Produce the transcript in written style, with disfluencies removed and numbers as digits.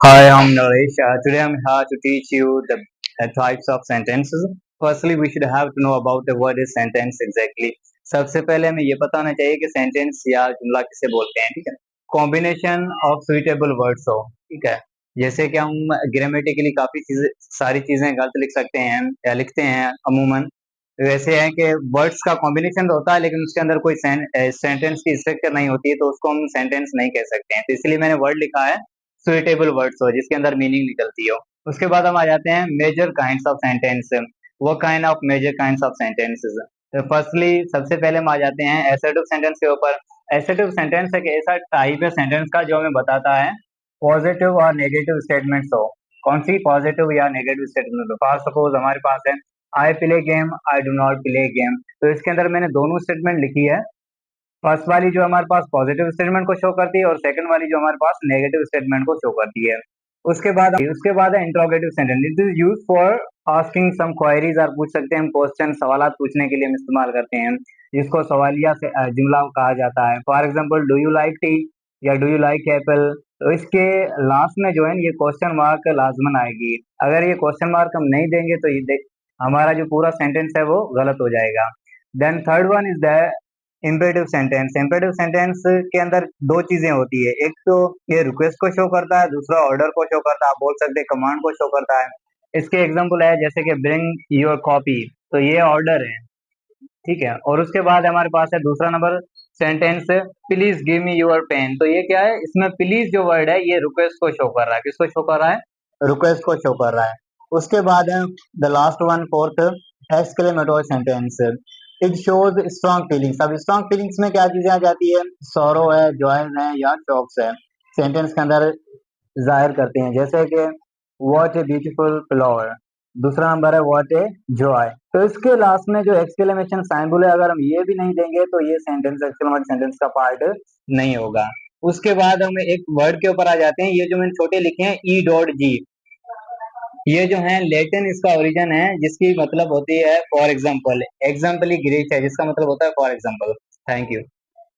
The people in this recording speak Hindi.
Hi, I'm Naresh. Today I'm here to teach you the types of sentences. Firstly, we should have to know about the word is sentence exactly. सबसे पहले हमें ये पता होना चाहिए कि सेंटेंस या जुमला किसे बोलते हैं, ठीक है। कॉम्बिनेशन ऑफ सुइटेबल वर्ड्स हो, ठीक है। जैसे कि हम ग्रामेटिकली काफी चीजें सारी चीजें गलत लिख सकते हैं या लिखते हैं अमूमन। वैसे है कि वर्ड्स का कॉम्बिनेशन तो होता है लेकिन उसके अंदर कोई सेंटेंस की स्ट्रक्चर नहीं होती है, तो उसको हम सेंटेंस नहीं कह सकते हैं। तो इसलिए मैंने वर्ड लिखा है सुइटेबल वर्ड्स हो जिसके अंदर मीनिंग निकलती हो। उसके बाद हम आ जाते हैं मेजर काइंड्स ऑफ सेंटेंस। वो kind of major kinds of sentences. तो फर्स्टली सबसे पहले हम आ जाते हैं एसर्टिव सेंटेंस के ऊपर। एसर्टिव सेंटेंस एक ऐसा टाइप है सेंटेंस का जो हमें बताता है पॉजिटिव और नेगेटिव स्टेटमेंट्स हो। कौन सी पॉजिटिव या नेगेटिव स्टेटमेंट हो। फॉर सपोज हमारे पास है I play game, I do not play game. तो इसके अंदर मैंने दोनों स्टेटमेंट लिखी है। फर्स्ट वाली जो हमारे पास पॉजिटिव स्टेटमेंट को शो करती है और सेकंड वाली जो हमारे पास नेगेटिव स्टेटमेंट को शो करती है। उसके बाद है interrogative sentence. It is use for asking some queries, और पूछ सकते हैं हम क्वेश्चन, सवालात पूछने के लिए हम इस्तेमाल करते हैं, जिसको सवालिया से जुमला कहा जाता है। For example, do you like T या डू यू लाइक एप्पल। तो इसके लास्ट में जो है ये क्वेश्चन मार्क लाजमन आएगी। अगर ये क्वेश्चन मार्क हम नहीं देंगे तो हमारा जो पूरा सेंटेंस है वो गलत हो जाएगा। Then third one is the imperative sentence. Imperative sentence के अंदर दो चीजें होती है, एक तो ये रिक्वेस्ट को शो करता है, दूसरा ऑर्डर को शो करता है। आप बोल सकते हैं कमांड को शो करता है। इसके एग्जांपल है जैसे कि ब्रिंग योर कॉपी, तो ये ऑर्डर है, ठीक है। और उसके बाद हमारे पास है दूसरा number sentence, please give me your pen. तो ये क्या है, इसमें प्लीज जो वर्ड है ये रिक्वेस्ट को शो कर रहा है। किसको शो कर रहा है, रिक्वेस्ट को शो कर रहा है। उसके बाद है the last one, fourth, exclamatory sentence. It shows strong feelings. अब स्ट्रॉन्ग फीलिंग्स में क्या चीजें आ जाती है, सॉरो है, जॉय है या शॉक्स है, सेंटेंस के अंदर जाहिर करते हैं। जैसे कि व्हाट ए ब्यूटीफुल फ्लावर। दूसरा नंबर है व्हाट ए जॉय। तो इसके लास्ट में जो एक्सक्लेमेशन सिंबल है, अगर हम ये भी नहीं देंगे तो ये सेंटेंस एक्सक्लेमेटरी सेंटेंस का पार्ट नहीं होगा। उसके बाद हम एक वर्ड के ऊपर आ जाते हैं। ये जो मैंने छोटे लिखे हैं ई डॉट जी, ये जो है लेटिन इसका ओरिजिन है, जिसकी मतलब होती है for example. Example he Greek है जिसका मतलब होता है फॉर एग्जाम्पल। Thank you.